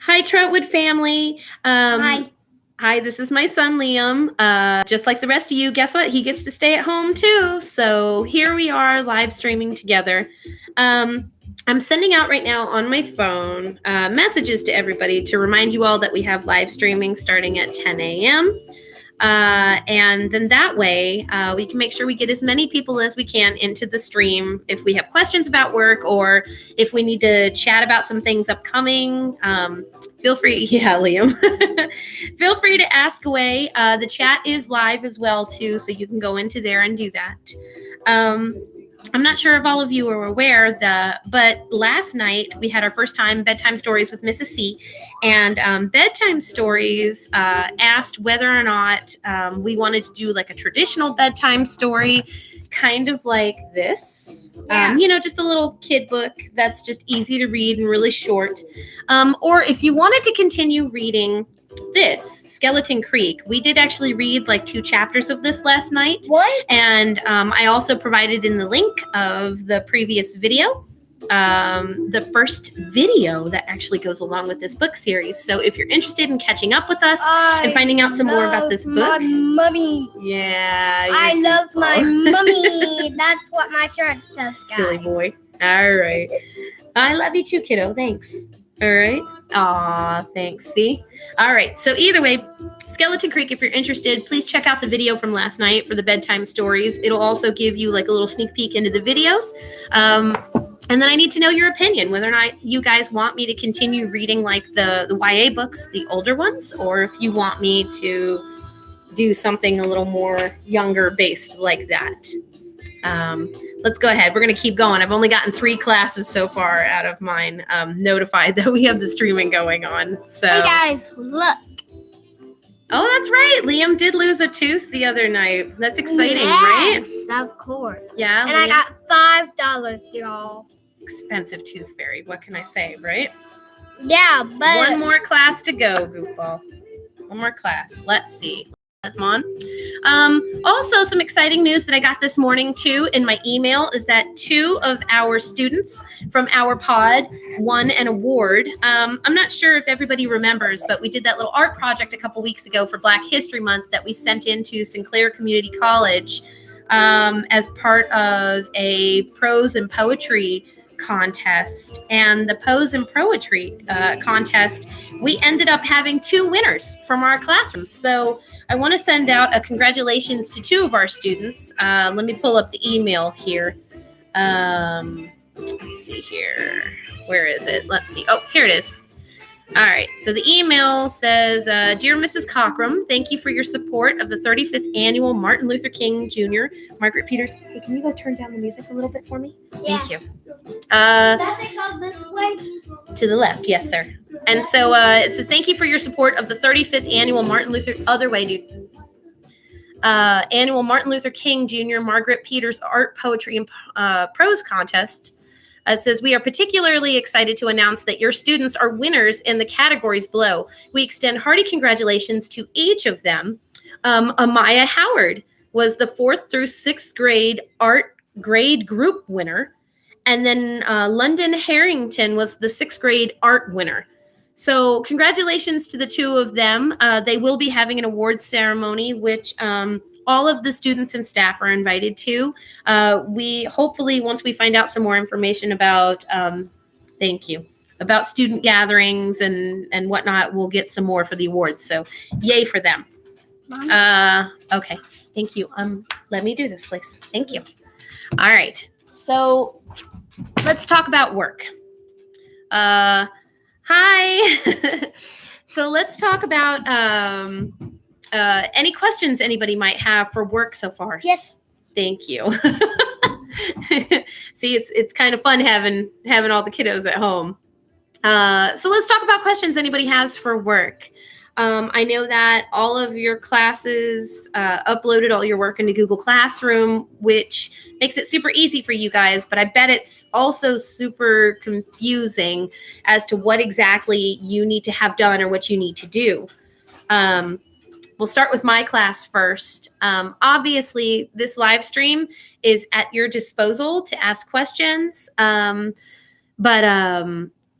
Hi, Trotwood family. Hi. Hi, this is my son, Liam. Just like the rest of you, guess what? He gets to stay at home too. So here we are live streaming together. I'm sending out right now on my phone messages to everybody to remind you all that we have live streaming starting at 10 a.m. And then that way we can make sure we get as many people as we can into the stream if we have questions about work or if we need to chat about some things upcoming. Feel free, yeah, Liam. Feel free to ask away. The chat is live as well too, so you can go into there and do that. I'm not sure if all of you are aware but last night we had our first time Bedtime Stories with Mrs. C, and Bedtime Stories asked whether or not we wanted to do like a traditional bedtime story, kind of like this. Just a little kid book that's just easy to read and really short. Or if you wanted to continue reading this, Skeleton Creek. We did actually read like 2 chapters of this last night. What? And I also provided in the link of the previous video, the first video that actually goes along with this book series. So if you're interested in catching up with us and finding out some more about this book. My mummy. Yeah. I love my mummy. That's what my shirt says, guys. Silly boy. All right. I love you too, kiddo. Thanks. All right. Aw, thanks. See? All right. So either way, Skeleton Creek, if you're interested, please check out the video from last night for the bedtime stories. It'll also give you like a little sneak peek into the videos. And then I need to know your opinion, whether or not you guys want me to continue reading like the YA books, the older ones, or if you want me to do something a little more younger based like that. Let's go ahead. We're going to keep going. I've only gotten 3 classes so far out of mine notified that we have the streaming going on. So, hey guys, look. Oh, that's right. Liam did lose a tooth the other night. That's exciting, yes, right? Of course. Yeah. And Liam. I got $5, y'all. Expensive tooth fairy. What can I say, right? Yeah, but 1 more class to go, goofball. 1 more class. Let's see. Let's on. Also, some exciting news that I got this morning too in my email is that 2 of our students from our pod won an award. I'm not sure if everybody remembers, but we did that little art project a couple weeks ago for Black History Month that we sent into Sinclair Community College as part of a prose and poetry contest. And the prose and poetry contest, we ended up having 2 winners from our classrooms. So I want to send out a congratulations to 2 of our students. Let me pull up the email here. Let's see here. Where is it? Let's see. Oh, here it is. All right. So the email says, Dear Mrs. Cockrum, thank you for your support of the 35th annual Martin Luther King Jr. Margaret Peters. Hey, can you go turn down the music a little bit for me? yeah. Thank you. Does it go this way? To the left. Yes, sir. And so it says, thank you for your support of the 35th annual Martin Luther, other way, dude. Annual Martin Luther King Jr. Margaret Peters Art, Poetry, and Prose Contest. It says, we are particularly excited to announce that your students are winners in the categories below. We extend hearty congratulations to each of them. Amaya Howard was the 4th through 6th grade art grade group winner. And then London Harrington was the 6th grade art winner. So congratulations to the 2 of them. They will be having an awards ceremony, which all of the students and staff are invited to. We hopefully, once we find out some more information about, about student gatherings and whatnot, we'll get some more for the awards. So yay for them. Okay, thank you. Let me do this, please. Thank you. All right, so let's talk about work. Hi. So let's talk about any questions anybody might have for work so far. Yes. Thank you. See, it's kind of fun having all the kiddos at home. So let's talk about questions anybody has for work. I know that all of your classes uploaded all your work into Google Classroom, which makes it super easy for you guys, but I bet it's also super confusing as to what exactly you need to have done or what you need to do. We'll start with my class first. Obviously, this live stream is at your disposal to ask questions, but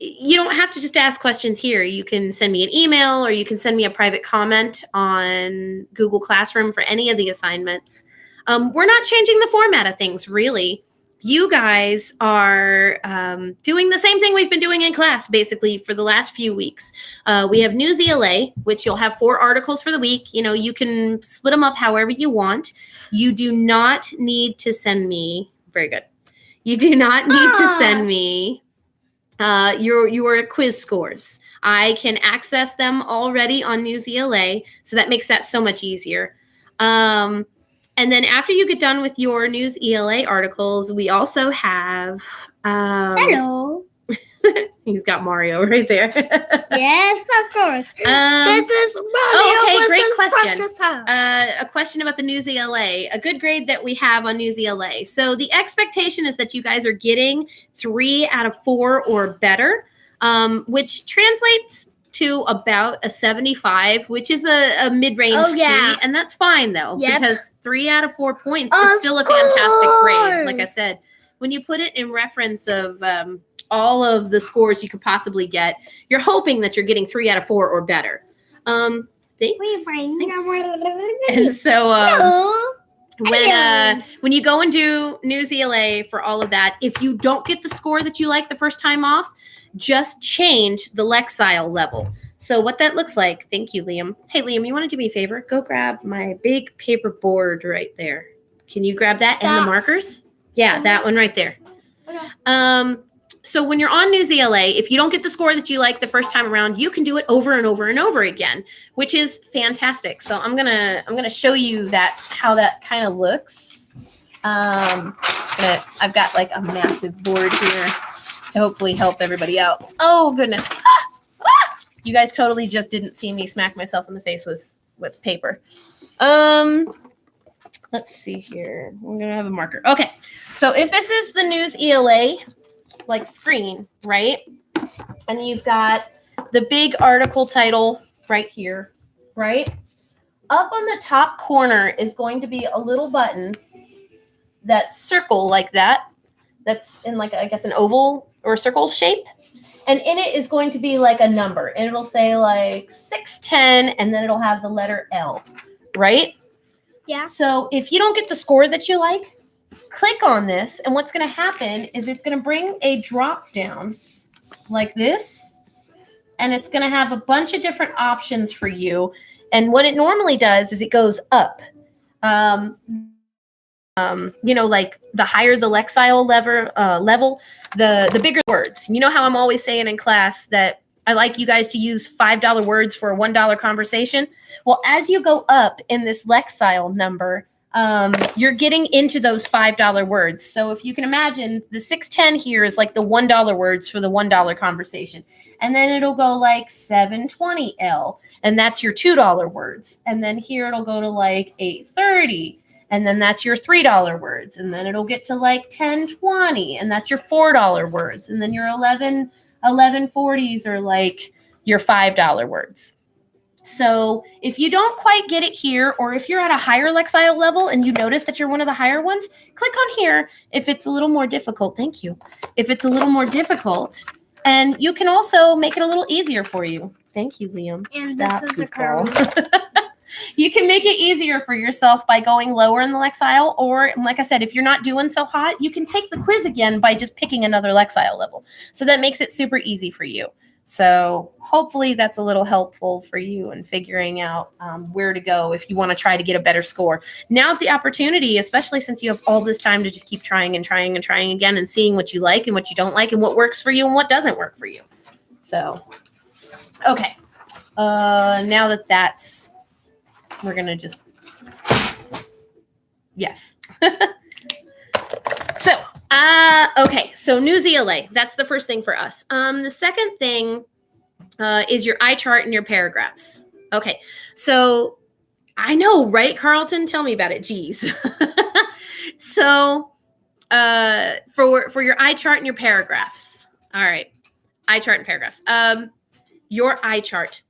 you don't have to just ask questions here. You can send me an email or you can send me a private comment on Google Classroom for any of the assignments. We're not changing the format of things, really. You guys are doing the same thing we've been doing in class, basically, for the last few weeks. We have News ELA, which you'll have 4 articles for the week. You can split them up however you want. You do not need to send me, very good. You do not need to send me your quiz scores. I can access them already on News ELA, so that makes that so much easier. And then after you get done with your News ELA articles, we also have Hello. He's got Mario right there. Yes, of course. This is Mario. Okay, great question. Precious house. A question about the News ELA, a good grade that we have on News ELA. So the expectation is that you guys are getting 3 out of 4 or better, which translates to about a 75, which is a mid-range C, and that's fine though, because 3 out of 4 points is still a fantastic grade. Like I said, when you put it in reference of all of the scores you could possibly get, you're hoping that you're getting 3 out of 4 or better. Thanks. And so when you go and do News ELA for all of that, if you don't get the score that you like the first time off, just change the Lexile level. So what that looks like, thank you, Liam. Hey, Liam, you want to do me a favor? Go grab my big paper board right there. Can you grab that and the markers? Yeah, that one right there. Okay. So when you're on News ELA, if you don't get the score that you like the first time around, you can do it over and over and over again, which is fantastic. So I'm gonna show you how that kind of looks. I've got like a massive board here to hopefully help everybody out. Oh goodness. You guys totally just didn't see me smack myself in the face with paper. Let's see here. I'm gonna have a marker. Okay, so if this is the News ELA like screen, right? And you've got the big article title right here, right? Up on the top corner is going to be a little button that's circle like that. That's in like, I guess, an oval or circle shape. And in it is going to be like a number. And it'll say like 610, and then it'll have the letter L, right? Yeah. So if you don't get the score that you like, click on this, and what's going to happen is it's going to bring a drop down like this, and it's going to have a bunch of different options for you. And what it normally does is it goes up. Like the higher the Lexile level, the bigger words. You know how I'm always saying in class that I like you guys to use $5 words for a $1 conversation? Well, as you go up in this Lexile number, you're getting into those $5 words. So if you can imagine, the 610 here is like the $1 words for the $1 conversation. And then it'll go like 720L, and that's your $2 words. And then here it'll go to like 830. And then that's your $3 words. And then it'll get to like 1020, and that's your $4 words. And then your 1140s are like your $5 words. So if you don't quite get it here, or if you're at a higher Lexile level and you notice that you're one of the higher ones, click on here if it's a little more difficult. Thank you. If it's a little more difficult, and you can also make it a little easier for you. Thank you, Liam. And stop, this is the goofball. You can make it easier for yourself by going lower in the Lexile, or like I said, if you're not doing so hot, you can take the quiz again by just picking another Lexile level. So that makes it super easy for you. So hopefully that's a little helpful for you in figuring out where to go if you want to try to get a better score. Now's the opportunity, especially since you have all this time, to just keep trying and trying and trying again and seeing what you like and what you don't like and what works for you and what doesn't work for you. So, okay. Now that's, we're going to just, yes. So, okay. So News ELA, that's the first thing for us. The second thing is your eye chart and your paragraphs. Okay. So I know, right, Carlton? Tell me about it. Geez. So, for your eye chart and your paragraphs. All right. Eye chart and paragraphs. Your eye chart,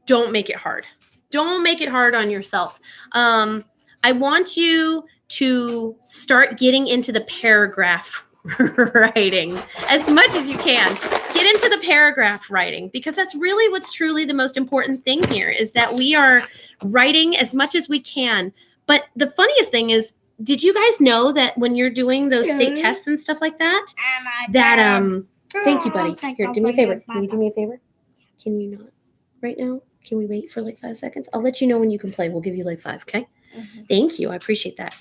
don't make it hard. Don't make it hard on yourself. I want you to start getting into the paragraph writing as much as you can. get into the paragraph writing, because that's really what's truly the most important thing here, is that we are writing as much as we can. But the funniest thing is, did you guys know that when you're doing those state tests and stuff like that, thank you, buddy. Here, do me a favor. Can you do me a favor? Can you not right now? Can we wait for like 5 seconds? I'll let you know when you can play. We'll give you like 5, okay? Mm-hmm. Thank you. I appreciate that.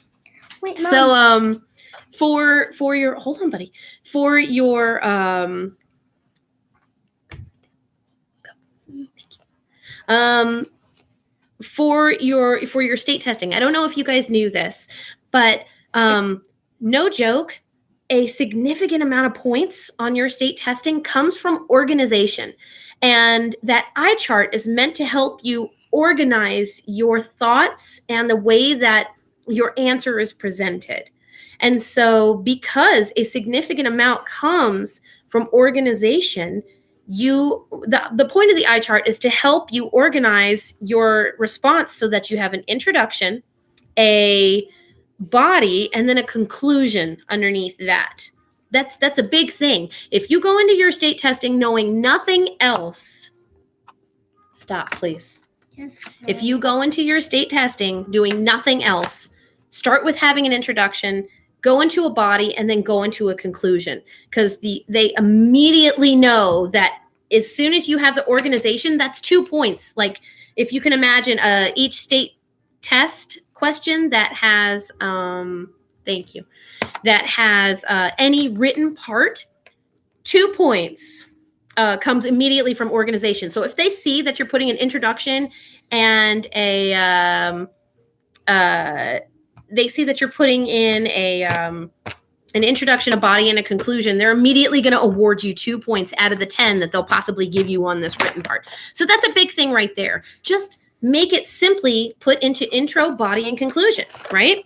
Wait, so for your, hold on, buddy. For your for your state testing, I don't know if you guys knew this, but no joke, a significant amount of points on your state testing comes from organization. And that eye chart is meant to help you organize your thoughts and the way that your answer is presented. And so because a significant amount comes from organization, the point of the eye chart is to help you organize your response so that you have an introduction, a body, and then a conclusion underneath that. That's a big thing. If you go into your state testing knowing nothing else, stop, please. Yes. If you go into your state testing doing nothing else, start with having an introduction, go into a body, and then go into a conclusion, because they immediately know that as soon as you have the organization, that's 2 points. Like if you can imagine each state test question that has thank you, that has any written part, 2 points comes immediately from organization. So if they see that you're putting an introduction and they see that you're putting in an introduction, a body, and a conclusion, they're immediately going to award you 2 points out of the 10 that they'll possibly give you on this written part. So that's a big thing right there. Just make it simply put into intro, body, and conclusion, right?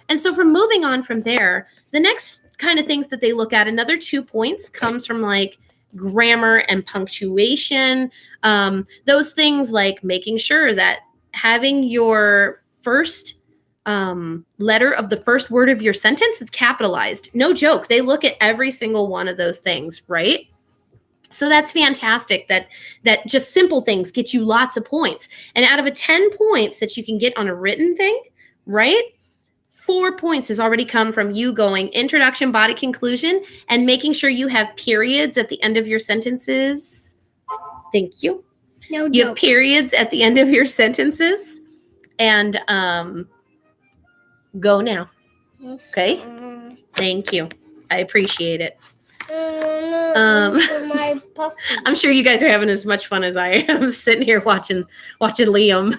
And so from moving on from there, the next kind of things that they look at, another 2 points, comes from like grammar and punctuation. Those things like making sure that having your first letter of the first word of your sentence is capitalized. No joke. They look at every single one of those things, right? So that's fantastic that just simple things get you lots of points. And out of a 10 points that you can get on a written thing, right? 4 points has already come from you going introduction, body, conclusion, and making sure you have periods at the end of your sentences. Thank you. No, you have periods at the end of your sentences. And go now. Yes. Okay? Thank you. I appreciate it. I'm sure you guys are having as much fun as I am sitting here watching Liam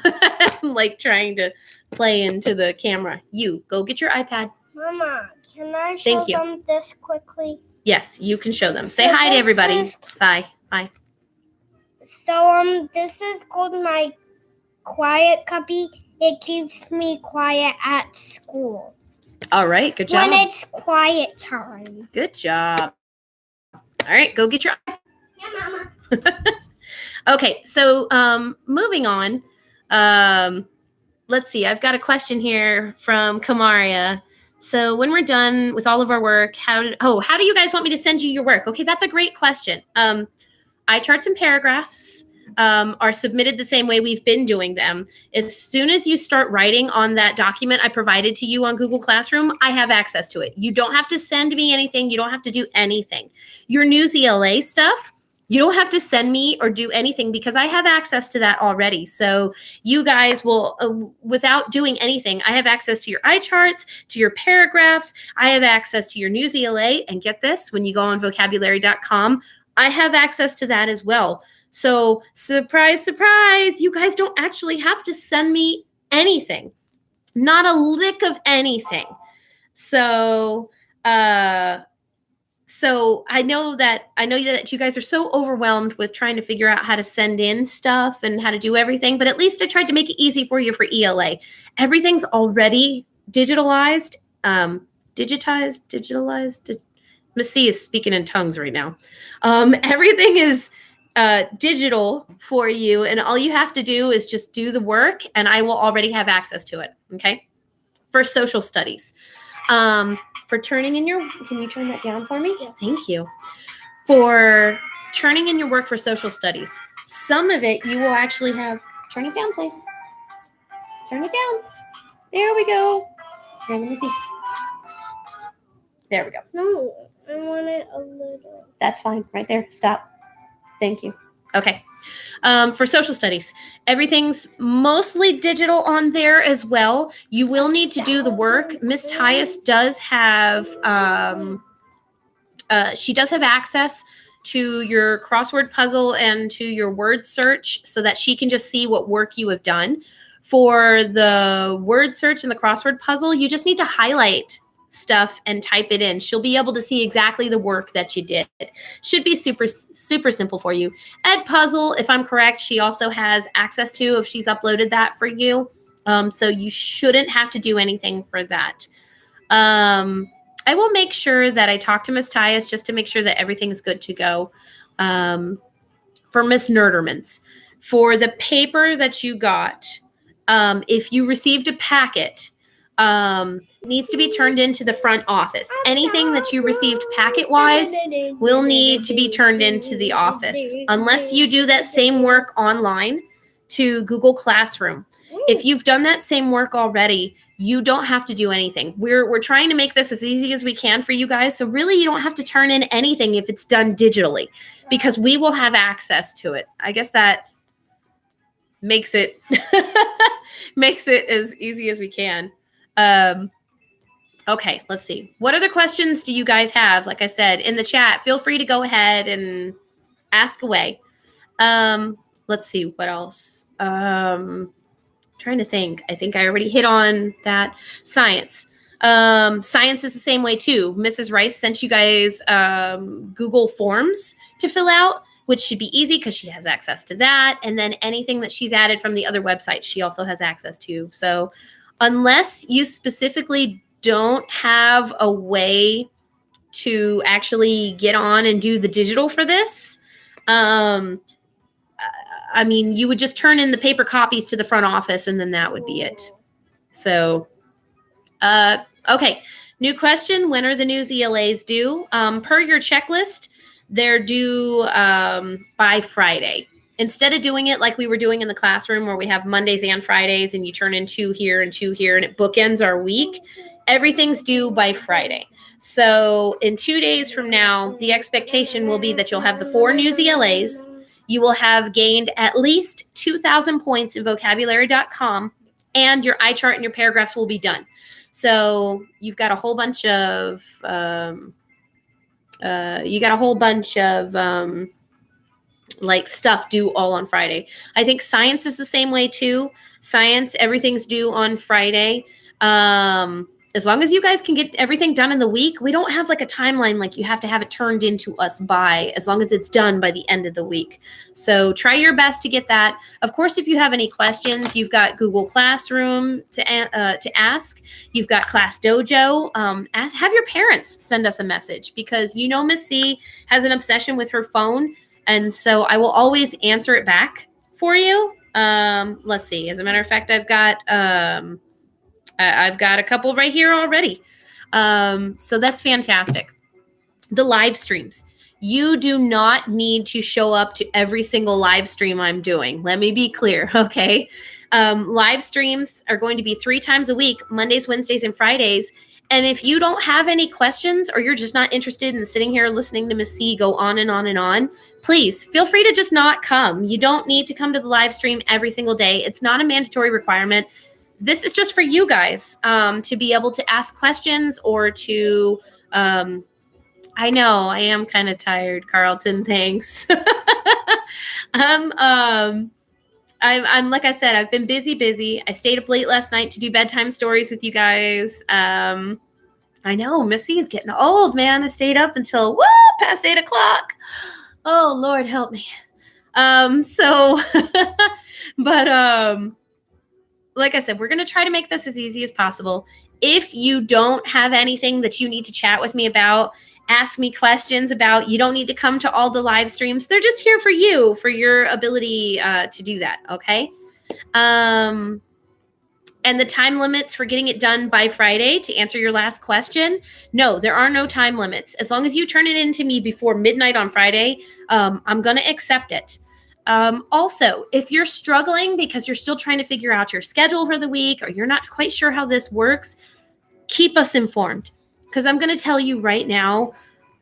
like trying to play into the camera. You go get your iPad. Mama, can I show them this quickly? Yes, you can show them. Say hi to everybody. Hi. So this is called my quiet cubby. It keeps me quiet at school. All right, good job. When it's quiet time. Good job. All right, go get your iPad. Yeah, Mama. Okay, so moving on. Let's see. I've got a question here from Kamaria. So when we're done with all of our work, how do you guys want me to send you your work? Okay, that's a great question. Eye charts and paragraphs are submitted the same way we've been doing them. As soon as you start writing on that document I provided to you on Google Classroom, I have access to it. You don't have to send me anything. You don't have to do anything. Your News ELA stuff, you don't have to send me or do anything because I have access to that already. So you guys will, without doing anything, I have access to your eye charts, to your paragraphs. I have access to your News ELA. And get this, when you go on vocabulary.com, I have access to that as well. So surprise, surprise, you guys don't actually have to send me anything. Not a lick of anything. So I know that you guys are so overwhelmed with trying to figure out how to send in stuff and how to do everything, but at least I tried to make it easy for you for ELA. Everything's already digitalized. Miss C is speaking in tongues right now. Everything is digital for you, and all you have to do is just do the work, and I will already have access to it. Okay. For social studies. For turning in your, can you turn that down for me? Yeah. Thank you. For turning in your work for social studies. Some of it you will actually have, turn it down, please. Turn it down. There we go. Here, let me see. There we go. No, I want it a little. That's fine. Right there. Stop. Thank you. Okay. For social studies, everything's mostly digital on there as well. You will need to do the work. Miss Tyus does have, she does have access to your crossword puzzle and to your word search so that she can just see what work you have done. For the word search and the crossword puzzle, you just need to highlight stuff and type it in. She'll be able to see exactly the work that you did. Should be super simple for you. Ed Puzzle, if I'm correct, she also has access to if she's uploaded that for you. So you shouldn't have to do anything for that. I will make sure that I talk to Miss Tyus just to make sure that everything's good to go. For Miss Nerdermans, for the paper that you got, if you received a packet, it needs to be turned into the front office. Anything that you received packet-wise will need to be turned into the office, unless you do that same work online to Google Classroom. If you've done that same work already, you don't have to do anything. We're trying to make this as easy as we can for you guys. So really, you don't have to turn in anything if it's done digitally, because we will have access to it. I guess that makes it makes it as easy as we can. Okay, let's see. What other questions do you guys have? Like I said, in the chat, feel free to go ahead and ask away. Let's see what else. Trying to think. I think I already hit on that. Science. Science is the same way too. Mrs. Rice sent you guys Google Forms to fill out, which should be easy because she has access to that. And then anything that she's added from the other websites, she also has access to. So unless you specifically don't have a way to actually get on and do the digital for this, I mean, you would just turn in the paper copies to the front office and then that would be it. So, okay. New question. When are the new ELAs due? Per your checklist, they're due by Friday. Instead of doing it like we were doing in the classroom where we have Mondays and Fridays and you turn in 2 here and 2 here and it bookends our week, everything's due by Friday. So in 2 days from now, the expectation will be that you'll have the 4 new ELAs. You will have gained at least 2,000 points in vocabulary.com, and your eye chart and your paragraphs will be done. So you've got a whole bunch of like stuff due all on Friday. I think science is the same way too. Science, everything's due on Friday. As long as you guys can get everything done in the week, we don't have like a timeline like you have to have it turned into us by, as long as it's done by the end of the week. So try your best to get that. Of course, if you have any questions, you've got Google Classroom to ask. You've got Class Dojo. Have your parents send us a message, because you know Miss C has an obsession with her phone. And so I will always answer it back for you. Let's see. As a matter of fact, I've got a couple right here already. So that's fantastic. The live streams. You do not need to show up to every single live stream I'm doing. Let me be clear, okay? Live streams are going to be 3 times a week, Mondays, Wednesdays, and Fridays. And if you don't have any questions, or you're just not interested in sitting here listening to Miss C go on and on and on, please feel free to just not come. You don't need to come to the live stream every single day. It's not a mandatory requirement. This is just for you guys to be able to ask questions or to, I know I am kind of tired, Carlton, thanks. I'm like I said, I've been busy. I stayed up late last night to do bedtime stories with you guys. I know Missy is getting old, man. I stayed up until past 8 o'clock. Oh, Lord, help me. Like I said, we're going to try to make this as easy as possible. If you don't have anything that you need to chat with me about, ask me questions about, you don't need to come to all the live streams. They're just here for you, for your ability to do that, okay? And the time limits for getting it done by Friday, to answer your last question, no, there are no time limits. As long as you turn it in to me before midnight on Friday, I'm going to accept it. Also, if you're struggling because you're still trying to figure out your schedule for the week, or you're not quite sure how this works, keep us informed. Because I'm going to tell you right now,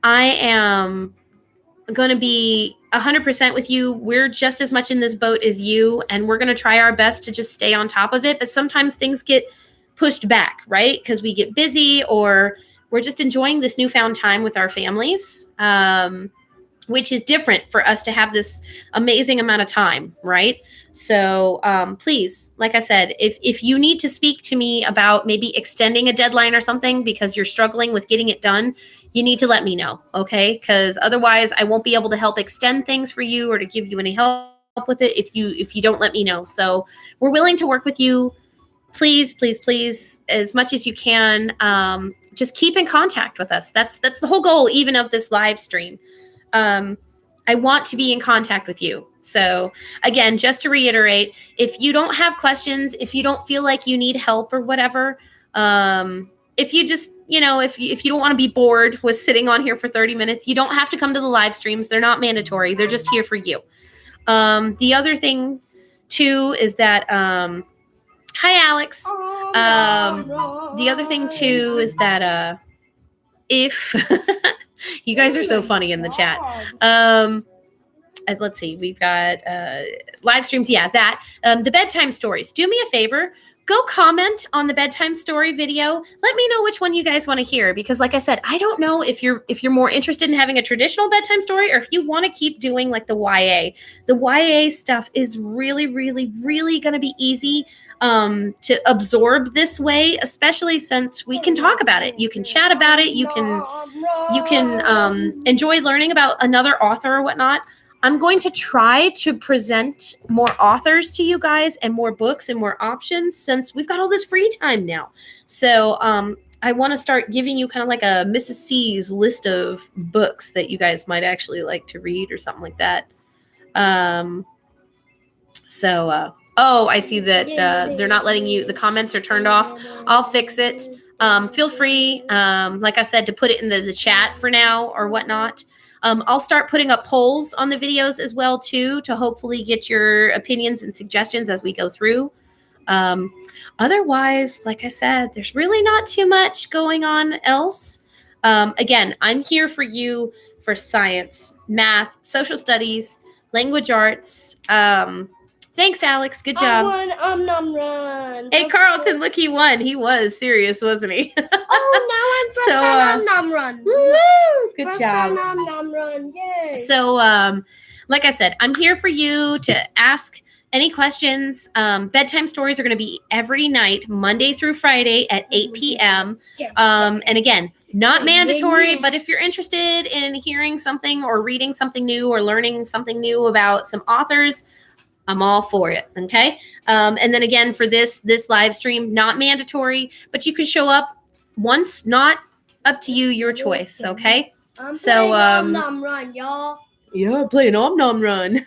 I am going to be 100% with you. We're just as much in this boat as you, and we're going to try our best to just stay on top of it. But sometimes things get pushed back, right? Because we get busy, or we're just enjoying this newfound time with our families, which is different for us to have this amazing amount of time, right? So please, like I said, if you need to speak to me about maybe extending a deadline or something because you're struggling with getting it done, you need to let me know, okay? Because otherwise I won't be able to help extend things for you or to give you any help with it if you don't let me know. So we're willing to work with you. Please, please, please, as much as you can, just keep in contact with us. That's the whole goal, even of this live stream. I want to be in contact with you. So again, just to reiterate, if you don't have questions, if you don't feel like you need help or whatever, if you just, if you don't want to be bored with sitting on here for 30 minutes, you don't have to come to the live streams. They're not mandatory. They're just here for you. The other thing too is that, hi, Alex. The other thing too is that, if you guys are so funny in the chat. Let's see, we've got live streams. Yeah, that the bedtime stories. Do me a favor, go comment on the bedtime story video. Let me know which one you guys want to hear, because like I said, I don't know if you're more interested in having a traditional bedtime story, or if you want to keep doing like the YA. The YA stuff is really, really, really going to be easy to absorb this way, especially since we can talk about it. You can chat about it. You can enjoy learning about another author or whatnot. I'm going to try to present more authors to you guys, and more books and more options, since we've got all this free time now. So I want to start giving you kind of like a Mrs. C's list of books that you guys might actually like to read or something like that. Oh, I see that they're not letting you, the comments are turned off. I'll fix it. Feel free, like I said, to put it in the chat for now or whatnot. I'll start putting up polls on the videos as well too, to hopefully get your opinions and suggestions as we go through. Otherwise, like I said, there's really not too much going on else. Again, I'm here for you for science, math, social studies, language arts. Thanks, Alex. Good job. Run. Hey, Carlton, look, he won. He was serious, wasn't he? Oh, now I'm first run. Woo! Good First job. run. Yay. So, like I said, I'm here for you to ask any questions. Bedtime stories are going to be every night, Monday through Friday at 8 p.m. And again, not mandatory, but if you're interested in hearing something or reading something new or learning something new about some authors, I'm all for it. Okay. And then again, for this live stream, not mandatory, but you can show up once, not up to you, your choice. Okay. So, run, y'all. Yeah, playing Om Nom Run.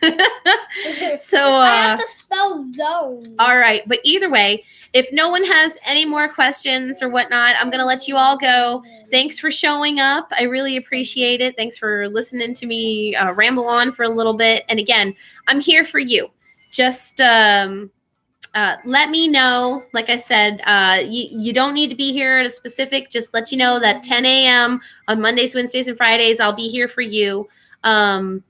So, I have to spell zone. All right. But either way, if no one has any more questions or whatnot, I'm going to let you all go. Thanks for showing up. I really appreciate it. Thanks for listening to me ramble on for a little bit. And again, I'm here for you. Just let me know. Like I said, you don't need to be here at a specific. Just let you know that 10 a.m. on Mondays, Wednesdays, and Fridays, I'll be here for you. From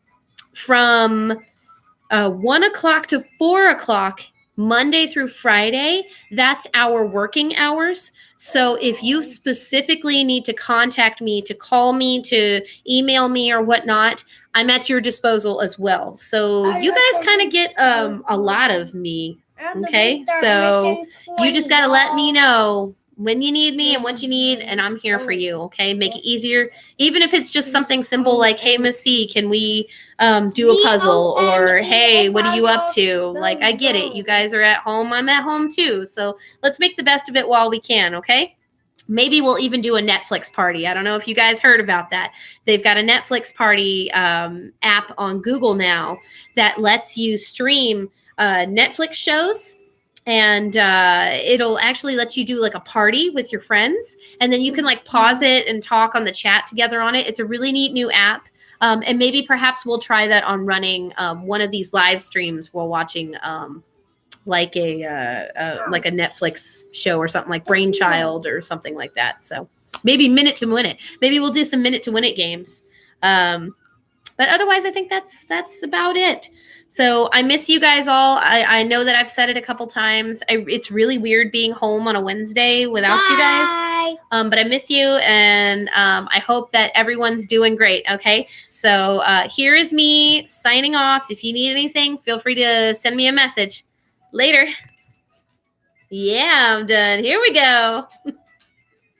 1 o'clock to 4 o'clock, Monday through Friday, that's our working hours. So if you specifically need to contact me, to call me, to email me or whatnot, I'm at your disposal as well. So you guys kind of get a lot of me. Okay, so you just got to let me know when you need me and what you need, and I'm here for you. Okay, make it easier, even if it's just something simple like, hey, Miss C, can we do a puzzle? Or hey, what are you up to? Like, I get it, you guys are at home, I'm at home too, so let's make the best of it while we can. Okay, maybe we'll even do a Netflix party. I don't know if you guys heard about that. They've got a Netflix party app on Google now that lets you stream Netflix shows and it'll actually let you do like a party with your friends, and then you can like pause it and talk on the chat together on it. It's a really neat new app. And maybe perhaps we'll try that on running one of these live streams while watching like a Netflix show or something like Brainchild or something like that. So maybe Minute to Win It. Maybe we'll do some Minute to Win It games. But otherwise, I think that's about it. So I miss you guys all. I know that I've said it a couple times. It's really weird being home on a Wednesday without you guys. But I miss you, and I hope that everyone's doing great. Okay, so here is me signing off. If you need anything, feel free to send me a message. Later. Yeah, I'm done. Here we go.